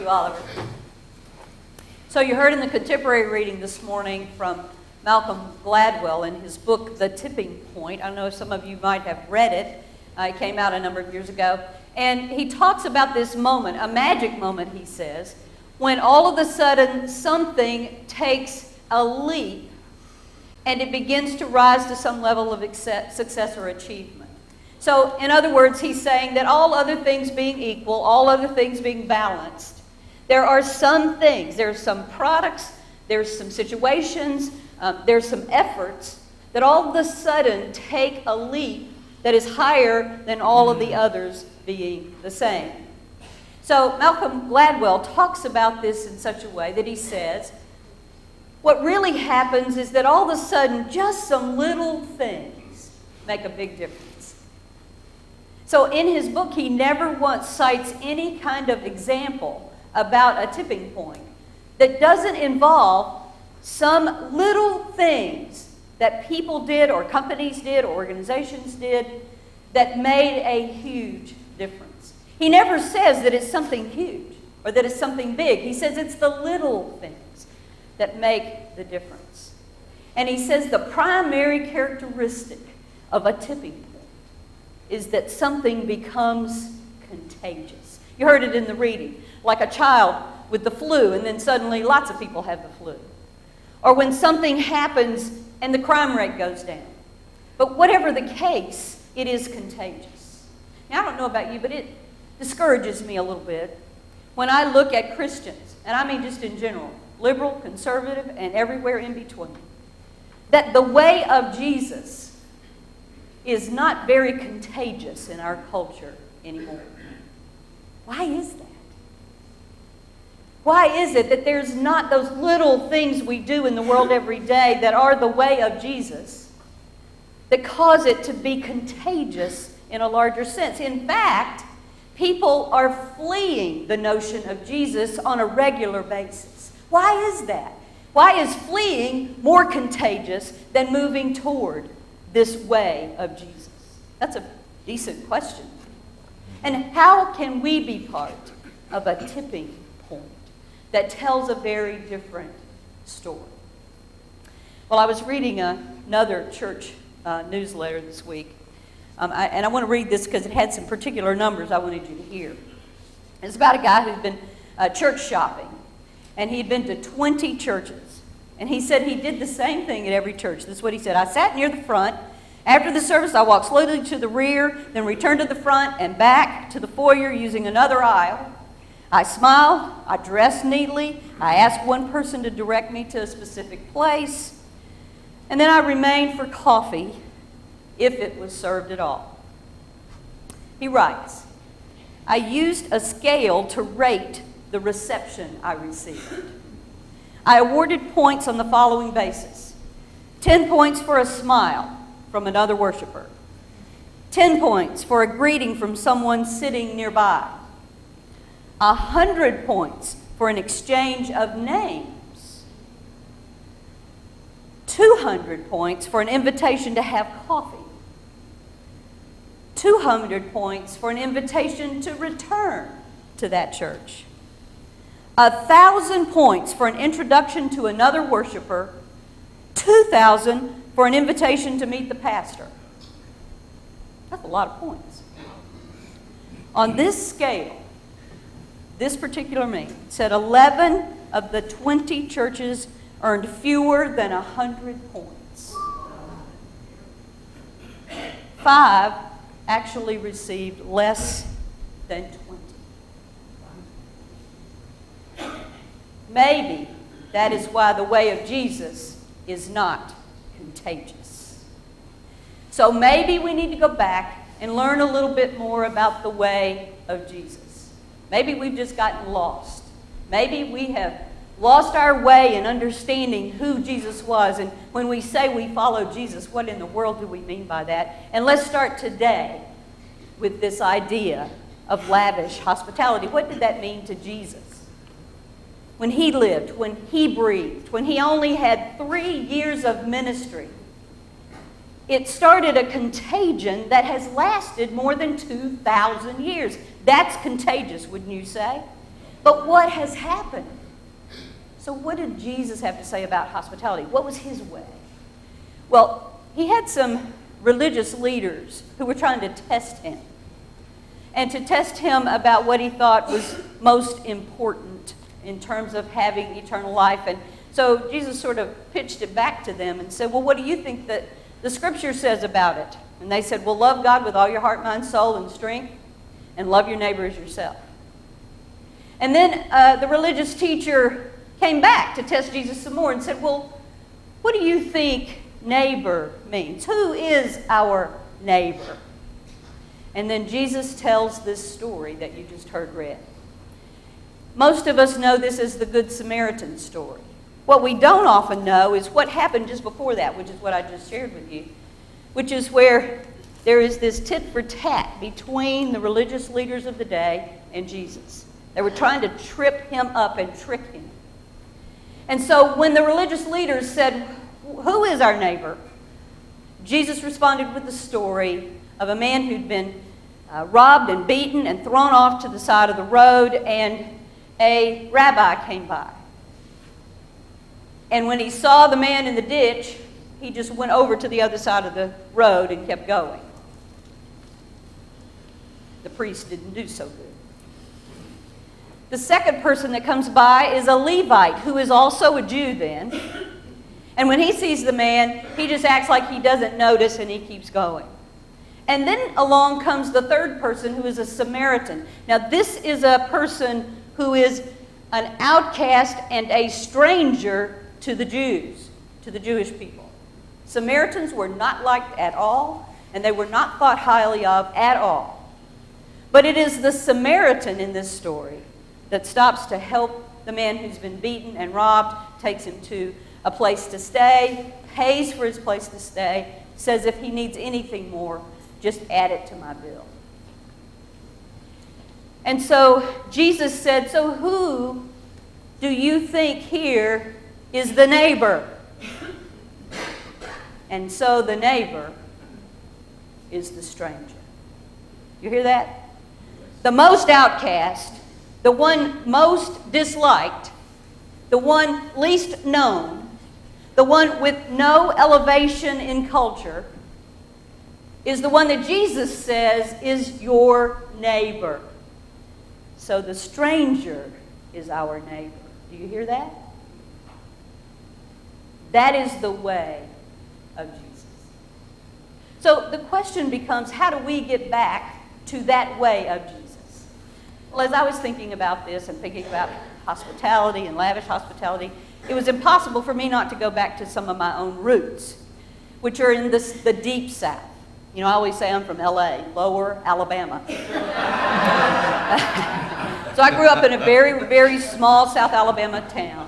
you, Oliver. So you heard in the contemporary reading this morning from Malcolm Gladwell in his book, The Tipping Point. I know some of you might have read it. It came out a number of years ago. And he talks about this moment, a magic moment, he says, when all of a sudden something takes a leap and it begins to rise to some level of success or achievement. So, in other words, he's saying that all other things being equal, all other things being balanced, there are some things, there's some products, there's some situations, there's some efforts that all of a sudden take a leap that is higher than all of the others being the same. So Malcolm Gladwell talks about this in such a way that he says, what really happens is that all of a sudden just some little things make a big difference. So in his book, he never once cites any kind of example about a tipping point that doesn't involve some little things that people did or companies did or organizations did that made a huge difference. He never says that it's something huge or that it's something big. He says it's the little things that make the difference. And he says the primary characteristic of a tipping point is that something becomes contagious. You heard it in the reading, like a child with the flu and then suddenly lots of people have the flu. Or when something happens and the crime rate goes down. But whatever the case, it is contagious. Now, I don't know about you, but it discourages me a little bit when I look at Christians, and I mean just in general, liberal, conservative, and everywhere in between, that the way of Jesus is not very contagious in our culture anymore. Why is that? Why is it that there's not those little things we do in the world every day that are the way of Jesus that cause it to be contagious in a larger sense? In fact, people are fleeing the notion of Jesus on a regular basis. Why is that? Why is fleeing more contagious than moving toward this way of Jesus? That's a decent question. And how can we be part of a tipping point that tells a very different story? Well, I was reading another church newsletter this week, and I want to read this because it had some particular numbers I wanted you to hear. It's about a guy who's been church shopping, and he'd been to 20 churches. And he said he did the same thing at every church. This is what he said. I sat near the front. After the service, I walked slowly to the rear, then returned to the front and back to the foyer using another aisle. I smiled. I dressed neatly. I asked one person to direct me to a specific place. And then I remained for coffee, if it was served at all. He writes, I used a scale to rate the reception I received. I awarded points on the following basis. 10 points for a smile from another worshiper. 10 points for a greeting from someone sitting nearby. 100 points for an exchange of names. 200 points for an invitation to have coffee. 200 points for an invitation to return to that church. 1,000 points for an introduction to another worshiper. 2,000 for an invitation to meet the pastor. That's a lot of points. On this scale, this particular meeting said 11 of the 20 churches earned fewer than 100 points. 5 actually received less than 20. Maybe that is why the way of Jesus is not contagious. So maybe we need to go back and learn a little bit more about the way of Jesus. Maybe we've just gotten lost. Maybe we have lost our way in understanding who Jesus was. And when we say we follow Jesus, what in the world do we mean by that? And let's start today with this idea of lavish hospitality. What did that mean to Jesus? When he lived, when he breathed, when he only had 3 years of ministry, it started a contagion that has lasted more than 2,000 years. That's contagious, wouldn't you say? But what has happened? So what did Jesus have to say about hospitality? What was his way? Well, he had some religious leaders who were trying to test him, and to test him about what he thought was most important in terms of having eternal life. And so Jesus sort of pitched it back to them and said, well, what do you think that the Scripture says about it? And they said, well, love God with all your heart, mind, soul, and strength, and love your neighbor as yourself. And then the religious teacher came back to test Jesus some more and said, well, what do you think neighbor means? Who is our neighbor? And then Jesus tells this story that you just heard read. Most of us know this as the Good Samaritan story. What we don't often know is what happened just before that, which is what I just shared with you, which is where there is this tit for tat between the religious leaders of the day and Jesus. They were trying to trip him up and trick him. And so when the religious leaders said, who is our neighbor? Jesus responded with the story of a man who'd been robbed and beaten and thrown off to the side of the road, and a rabbi came by. And when he saw the man in the ditch, he just went over to the other side of the road and kept going. The priest didn't do so good. The second person that comes by is a Levite, who is also a Jew then. And when he sees the man, he just acts like he doesn't notice and he keeps going. And then along comes the third person, who is a Samaritan. Now, this is a person who is an outcast and a stranger to the Jews, to the Jewish people. Samaritans were not liked at all, and they were not thought highly of at all. But it is the Samaritan in this story that stops to help the man who's been beaten and robbed, takes him to a place to stay, pays for his place to stay, says if he needs anything more, just add it to my bill. And so Jesus said, so who do you think here is the neighbor? And so the neighbor is the stranger. You hear that? The most outcast, the one most disliked, the one least known, the one with no elevation in culture, is the one that Jesus says is your neighbor. So the stranger is our neighbor. Do you hear that? That is the way of Jesus. So the question becomes, how do we get back to that way of Jesus? Well, as I was thinking about this and thinking about hospitality and lavish hospitality, it was impossible for me not to go back to some of my own roots, which are in the deep South. You know, I always say I'm from LA, Lower Alabama. So I grew up in a very, very small South Alabama town.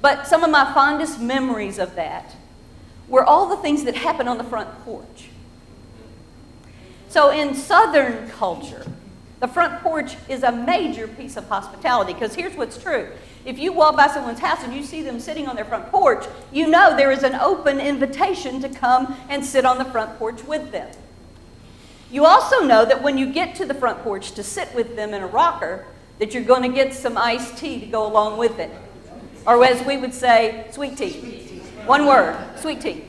But some of my fondest memories of that were all the things that happened on the front porch. So in Southern culture, the front porch is a major piece of hospitality, because here's what's true. If you walk by someone's house and you see them sitting on their front porch, you know there is an open invitation to come and sit on the front porch with them. You also know that when you get to the front porch to sit with them in a rocker, that you're going to get some iced tea to go along with it. Or as we would say, sweet tea. One word, sweet tea.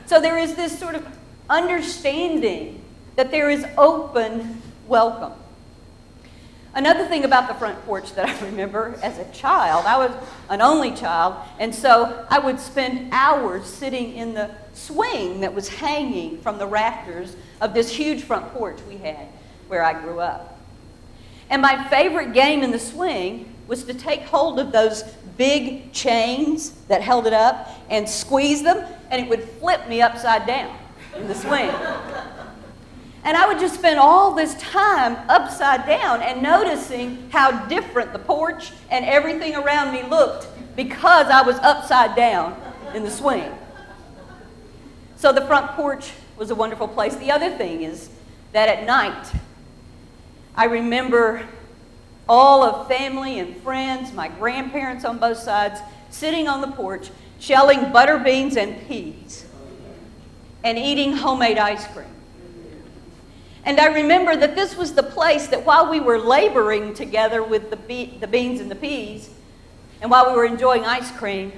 So there is this sort of understanding that there is open welcome. Another thing about the front porch that I remember as a child, I was an only child, and so I would spend hours sitting in the swing that was hanging from the rafters of this huge front porch we had where I grew up. And my favorite game in the swing was to take hold of those big chains that held it up and squeeze them, and it would flip me upside down in the swing. And I would just spend all this time upside down and noticing how different the porch and everything around me looked because I was upside down in the swing. So the front porch was a wonderful place. The other thing is that at night, I remember all of family and friends, my grandparents on both sides, sitting on the porch, shelling butter beans and peas, and eating homemade ice cream. And I remember that this was the place that while we were laboring together with the beans and the peas, and while we were enjoying ice cream,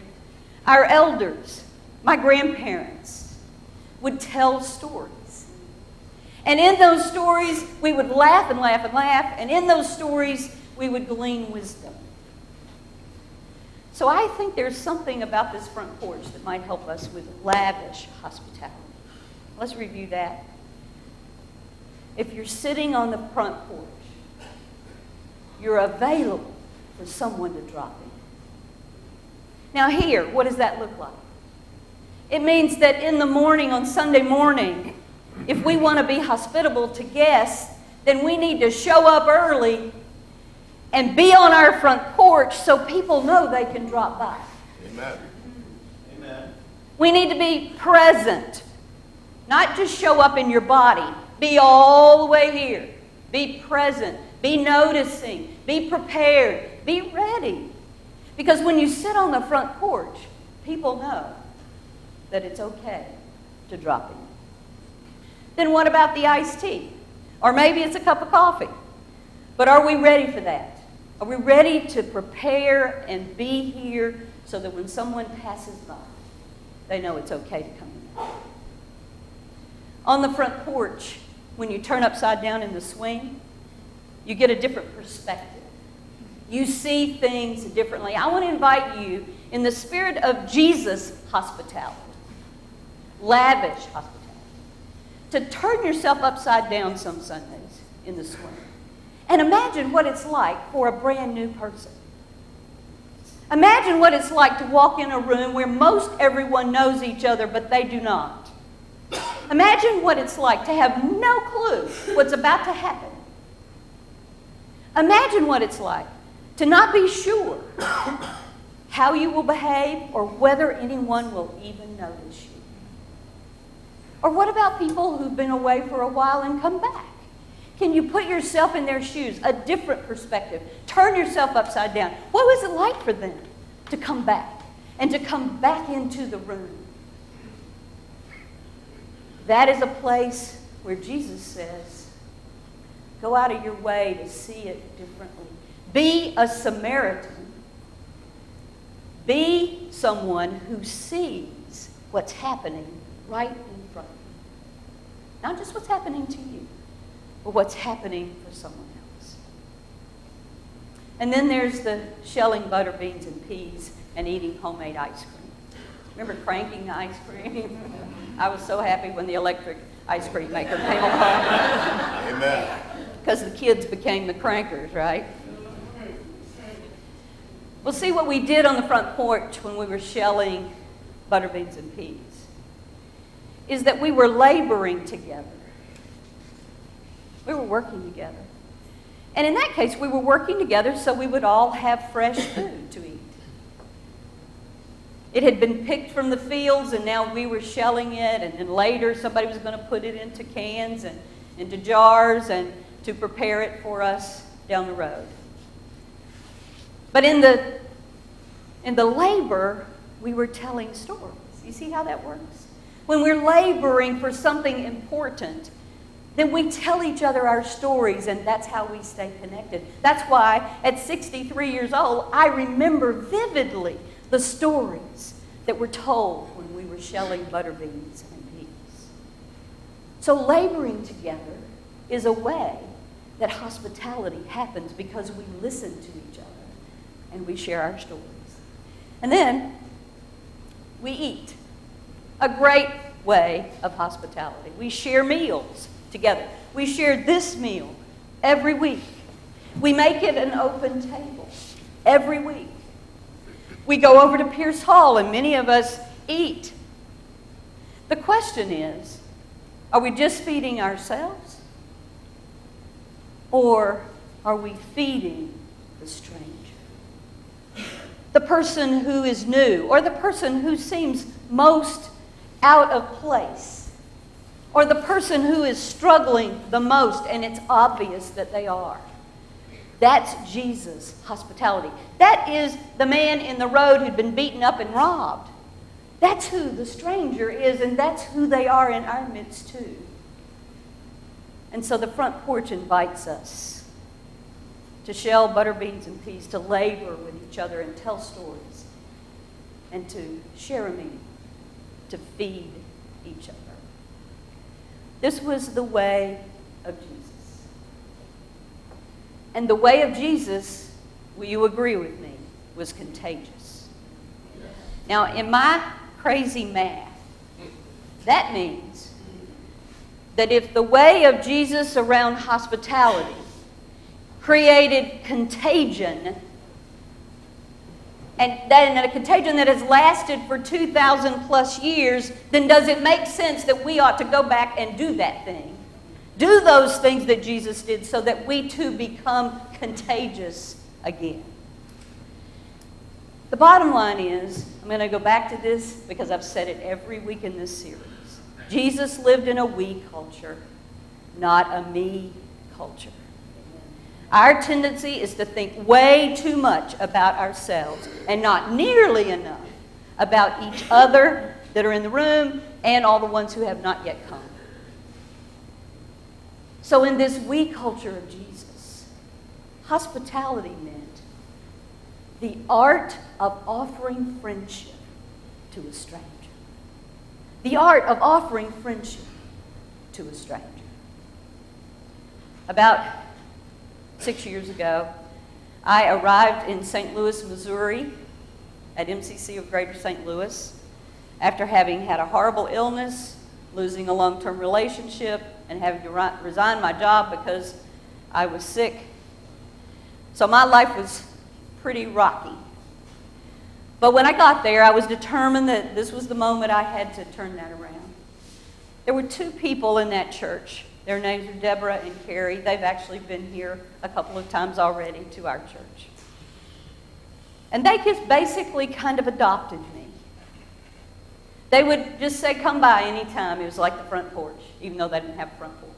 our elders, my grandparents, would tell stories. And in those stories, we would laugh and laugh and laugh, and in those stories, we would glean wisdom. So I think there's something about this front porch that might help us with lavish hospitality. Let's review that. If you're sitting on the front porch, you're available for someone to drop in. Now here, what does that look like? It means that in the morning, on Sunday morning, if we want to be hospitable to guests, then we need to show up early and be on our front porch so people know they can drop by. Amen. Amen. We need to be present, not just show up in your body. Be all the way here. Be present. Be noticing. Be prepared. Be ready. Because when you sit on the front porch, people know that it's okay to drop in. Then what about the iced tea? Or maybe it's a cup of coffee. But are we ready for that? Are we ready to prepare and be here so that when someone passes by, they know it's okay to come in? On the front porch, when you turn upside down in the swing, you get a different perspective. You see things differently. I want to invite you, in the spirit of Jesus hospitality, lavish hospitality, to turn yourself upside down some Sundays in the swing. And imagine what it's like for a brand new person. Imagine what it's like to walk in a room where most everyone knows each other, but they do not. Imagine what it's like to have no clue what's about to happen. Imagine what it's like to not be sure how you will behave or whether anyone will even notice you. Or what about people who've been away for a while and come back? Can you put yourself in their shoes, a different perspective? Turn yourself upside down. What was it like for them to come back and to come back into the room? That is a place where Jesus says, go out of your way to see it differently. Be a Samaritan. Be someone who sees what's happening right in front of you. Not just what's happening to you, but what's happening for someone else. And then there's the shelling butter beans and peas and eating homemade ice cream. Remember cranking the ice cream? I was so happy when the electric ice cream maker came along. Amen. Because the kids became the crankers, right? Well, see what we did on the front porch when we were shelling butter beans and peas is that we were laboring together. We were working together. And in that case, we were working together so we would all have fresh food to eat. It had been picked from the fields, and now we were shelling it, and then later somebody was going to put it into cans and into jars and to prepare it for us down the road. But in the labor, we were telling stories. You see how that works? When we're laboring for something important, then we tell each other our stories, and that's how we stay connected. That's why at 63 years old, I remember vividly the stories that were told when we were shelling butter beans and peas. So laboring together is a way that hospitality happens because we listen to each other and we share our stories. And then we eat. A great way of hospitality. We share meals together. We share this meal every week. We make it an open table every week. We go over to Pierce Hall and many of us eat. The question is, are we just feeding ourselves? Or are we feeding the stranger? The person who is new, or the person who seems most out of place, or the person who is struggling the most and it's obvious that they are. That's Jesus' hospitality. That is the man in the road who'd been beaten up and robbed. That's who the stranger is, and that's who they are in our midst too. And so the front porch invites us to shell butter beans and peas, to labor with each other and tell stories, and to share a meal, to feed each other. This was the way of Jesus. And the way of Jesus, will you agree with me, was contagious. Now, in my crazy math, that means that if the way of Jesus around hospitality created contagion, and a contagion that has lasted for 2,000 plus years, then does it make sense that we ought to go back and do that thing? Do those things that Jesus did so that we too become contagious again. The bottom line is, I'm going to go back to this because I've said it every week in this series. Jesus lived in a we culture, not a me culture. Our tendency is to think way too much about ourselves and not nearly enough about each other that are in the room and all the ones who have not yet come. So in this we culture of Jesus, hospitality meant the art of offering friendship to a stranger. The art of offering friendship to a stranger. About 6 years ago, I arrived in St. Louis, Missouri, at MCC of Greater St. Louis, after having had a horrible illness, losing a long-term relationship, and having to resign my job because I was sick. So my life was pretty rocky. But when I got there, I was determined that this was the moment I had to turn that around. There were two people in that church. Their names are Deborah and Carrie. They've actually been here a couple of times already to our church. And they just basically kind of adopted me. They would just say, come by anytime. It was like the front porch, even though they didn't have a front porch.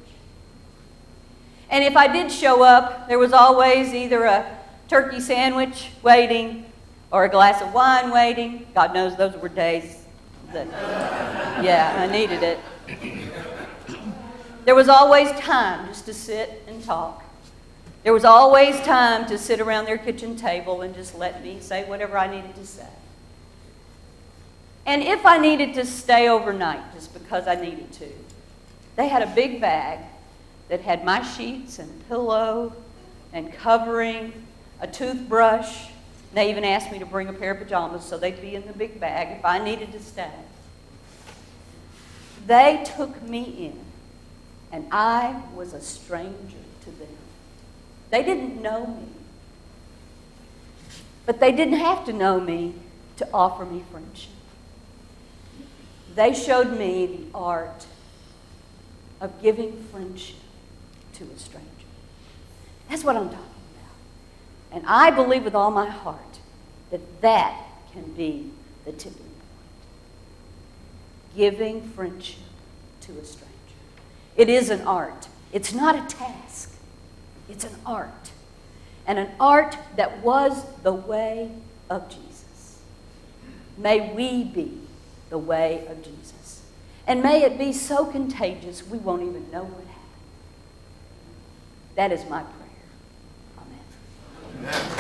And if I did show up, there was always either a turkey sandwich waiting or a glass of wine waiting. God knows those were days that, yeah, I needed it. There was always time just to sit and talk. There was always time to sit around their kitchen table and just let me say whatever I needed to say. And if I needed to stay overnight, just because I needed to, they had a big bag that had my sheets and pillow and covering, a toothbrush. They even asked me to bring a pair of pajamas so they'd be in the big bag if I needed to stay. They took me in, and I was a stranger to them. They didn't know me, but they didn't have to know me to offer me friendship. They showed me the art of giving friendship to a stranger. That's what I'm talking about. And I believe with all my heart that that can be the tipping point. Giving friendship to a stranger. It is an art. It's not a task. It's an art. And an art that was the way of Jesus. May we be the way of Jesus. And may it be so contagious we won't even know what happened. That is my prayer. Amen. Amen.